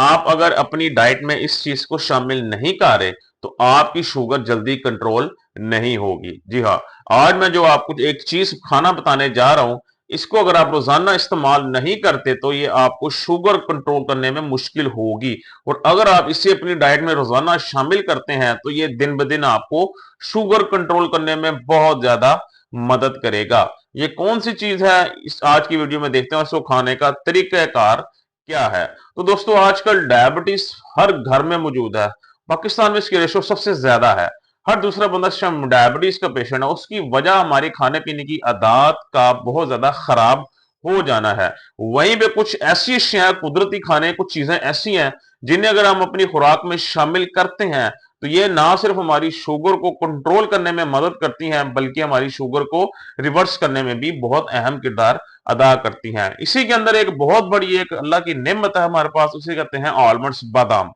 आप अगर अपनी डाइट में इस चीज को शामिल नहीं कर रहे तो आपकी शुगर जल्दी कंट्रोल नहीं होगी। जी हाँ, आज मैं जो आपको एक चीज खाना बताने जा रहा हूं, इसको अगर आप रोजाना इस्तेमाल नहीं करते तो ये आपको शुगर कंट्रोल करने में मुश्किल होगी। और अगर आप इसे अपनी डाइट में रोजाना शामिल करते हैं तो ये दिन ब दिन आपको शुगर कंट्रोल करने में बहुत ज्यादा मदद करेगा। ये कौन सी चीज है, इस आज की वीडियो में देखते हैं। इसको खाने का तरीकाकार क्या है। तो दोस्तों, आजकल डायबिटीज हर घर में मौजूद है। पाकिस्तान में इसकी रेशो सबसे ज्यादा है। हर दूसरा बंदा डायबिटीज का पेशेंट है। उसकी वजह हमारी खाने पीने की आदत का बहुत ज्यादा खराब हो जाना है। वहीं पे कुछ ऐसी अशियां, कुदरती खाने, कुछ चीजें ऐसी हैं जिन्हें अगर हम अपनी खुराक में शामिल करते हैं तो ये ना सिर्फ हमारी शुगर को कंट्रोल करने में मदद करती हैं बल्कि हमारी शुगर को रिवर्स करने में भी बहुत अहम किरदार अदा करती हैं। इसी के अंदर एक बहुत बड़ी एक अल्लाह की नेमत है हमारे पास, उसे कहते हैं आलमंड्स, बादाम।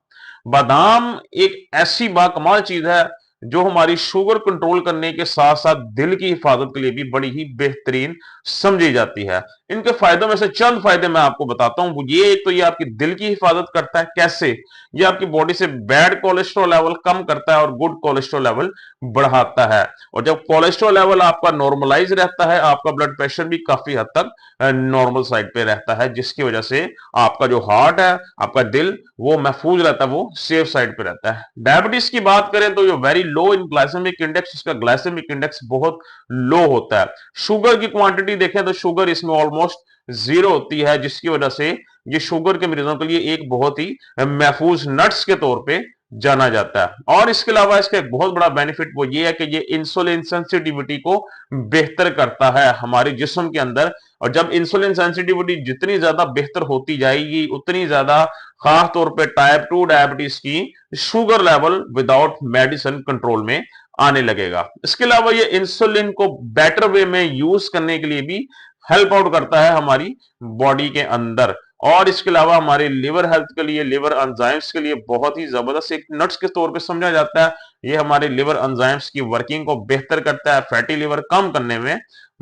बादाम एक ऐसी बाकमाल चीज है जो हमारी शुगर कंट्रोल करने के साथ साथ दिल की हिफाजत के लिए भी बड़ी ही बेहतरीन समझी जाती है। इनके फायदों में से चंद फायदे मैं आपको बताता हूं। ये एक तो ये आपकी दिल की हिफाजत करता है। कैसे? ये आपकी बॉडी से बैड कोलेस्ट्रॉल लेवल कम करता है और गुड कोलेस्ट्रॉल लेवल बढ़ाता है। और जब कोलेस्ट्रॉल लेवल आपका नॉर्मलाइज रहता है, आपका ब्लड प्रेशर भी काफी हद तक नॉर्मल साइड पे रहता है, जिसकी वजह से आपका जो हार्ट है, आपका दिल, वो महफूज रहता है, वो सेफ साइड पे रहता है। डायबिटीज की बात करें तो जो वेरी लो इन ग्लाइसेमिक इंडेक्स, इसका ग्लाइसेमिक इंडेक्स बहुत लो होता है। शुगर की क्वांटिटी देखें तो शुगर इसमें ऑलमोस्ट जीरो होती है, जिसकी वजह से ये शुगर के मरीजों के लिए एक बहुत ही महफूज नट्स के तौर पे जाना जाता है। और इसके अलावा इसका एक बहुत बड़ा बेनिफिट वो ये है कि ये इंसुलिन सेंसिटिविटी को बेहतर करता है हमारे जिस्म के अंदर। और जब इंसुलिन सेंसिटिविटी जितनी ज्यादा बेहतर होती जाएगी उतनी ज्यादा खास तौर पे टाइप 2 डायबिटीज की sugar level without medicine control में आने लगेगा। इसके अलावा ये इंसुलिन को बेटर वे में यूज करने के लिए भी हेल्प आउट करता है हमारी बॉडी के अंदर। और इसके अलावा हमारे लिवर हेल्थ के लिए, लिवर एंजाइम्स के लिए बहुत ही जबरदस्त एक नट्स के तौर पे समझा जाता है। ये हमारे लिवर एंजाइम्स की वर्किंग को बेहतर करता है, फैटी लिवर कम करने में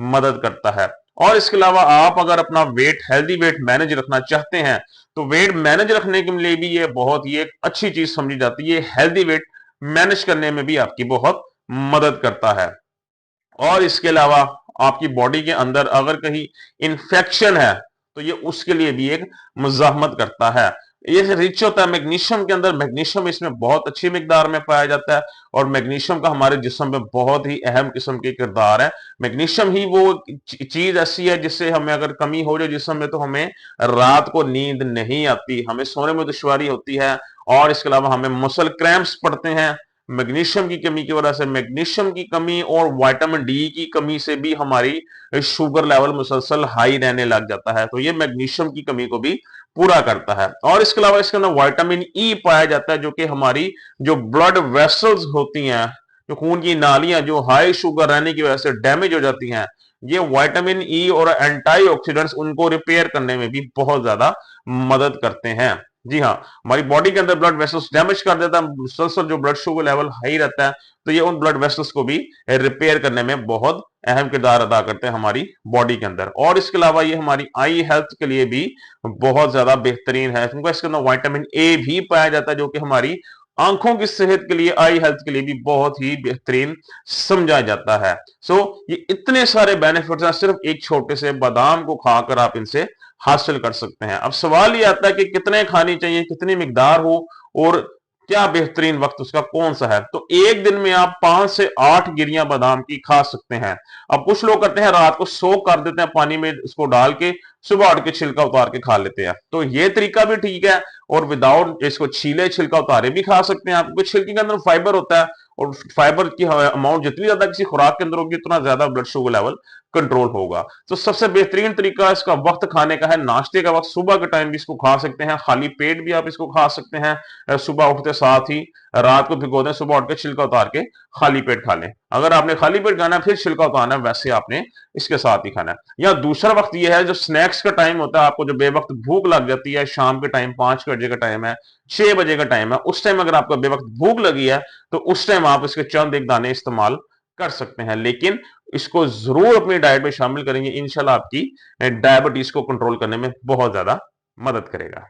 मदद करता है। और इसके अलावा आप अगर अपना वेट, हेल्दी वेट मैनेज रखना चाहते हैं तो वेट मैनेज रखने के लिए भी ये बहुत ही एक अच्छी चीज समझी जाती है। हेल्दी वेट मैनेज करने में भी आपकी बहुत मदद करता है। और इसके अलावा आपकी बॉडी के अंदर अगर कहीं इंफेक्शन है तो ये उसके लिए भी एक मुजाहमत करता है। ये रिच होता है मैग्नीशियम के अंदर। मैग्नीशियम इसमें बहुत अच्छी मिकदार में पाया जाता है और मैग्नीशियम का हमारे जिस्म में बहुत ही अहम किस्म के किरदार है। मैग्नीशियम ही वो चीज ऐसी है जिससे हमें अगर कमी हो जाए जिस्म में तो हमें रात को नींद नहीं आती, हमें सोने में दुश्वारी होती है और इसके अलावा हमें मसल क्रैम्प्स पड़ते हैं मैग्नीशियम की कमी की वजह से। मैग्नीशियम की कमी और विटामिन डी की कमी से भी हमारी शुगर लेवल मुसलसल हाई रहने लग जाता है। तो ये मैग्नीशियम की कमी को भी पूरा करता है। और इसके अलावा इसके अंदर विटामिन ई पाया जाता है जो कि हमारी जो ब्लड वेसल्स होती हैं, जो खून की नालियां जो हाई शुगर रहने की वजह से डैमेज हो जाती हैं, ये विटामिन ई और एंटीऑक्सीडेंट्स उनको रिपेयर करने में भी बहुत ज्यादा मदद करते हैं। जी हाँ, हमारी बॉडी के अंदर ब्लड वेसल्स डैमेज कर देता है, मुसलसल जो ब्लड शुगर लेवल हाई रहता है, तो ये उन ब्लड वेसल्स को भी रिपेयर करने में बहुत अहम किरदार अदा करते हैं हमारी बॉडी के अंदर। और इसके अलावा ये हमारी आई हेल्थ के लिए भी बहुत ज्यादा बेहतरीन है क्योंकि इसके अंदर विटामिन ए भी पाया जाता है जो कि हमारी आंखों की सेहत के लिए, आई हेल्थ के लिए भी बहुत ही बेहतरीन समझा जाता है। सो ये इतने सारे बेनिफिट्स हैं सिर्फ एक छोटे से बादाम को खाकर आप इनसे हासिल कर सकते हैं। अब सवाल ये आता है कि कितने खानी चाहिए, कितनी मिकदार हो और क्या बेहतरीन वक्त उसका कौन सा है। तो एक दिन में आप 5 से 8 गिरियां बादाम की खा सकते हैं। अब कुछ लोग करते हैं रात को सोक कर देते हैं पानी में इसको डाल के, सुबह उठ के छिलका उतार के खा लेते हैं। तो ये तरीका भी ठीक है। और विदाउट इसको छीले छिलका उतारे भी खा सकते हैं आप, क्योंकि छिलके के अंदर फाइबर होता है और फाइबर की अमाउंट जितनी ज्यादा किसी खुराक के अंदर होगी उतना ज्यादा ब्लड शुगर लेवल कंट्रोल होगा। तो सबसे बेहतरीन तरीका इसका वक्त खाने का है नाश्ते का वक्त। सुबह के टाइम भी इसको खा सकते हैं, खाली पेट भी आप इसको खा सकते हैं। सुबह उठते साथ ही रात को भिगो दें, सुबह उठ के छिलका उतार के खाली पेट खा लें। अगर आपने खाली पेट खाना है फिर छिलका उतारना है, वैसे आपने इसके साथ ही खाना है। या दूसरा वक्त यह है जो स्नैक्स का टाइम होता है, आपको जो बेवक्त भूख लग जाती है, शाम के टाइम 5 बजे का टाइम है, 6 बजे का टाइम है, उस टाइम अगर आपको बेवक्त भूख लगी है तो उस टाइम आप इसके चंद एक दाने इस्तेमाल कर सकते हैं। लेकिन इसको जरूर अपनी डाइट में शामिल करेंगे, इंशाल्लाह आपकी डायबिटीज को कंट्रोल करने में बहुत ज्यादा मदद करेगा।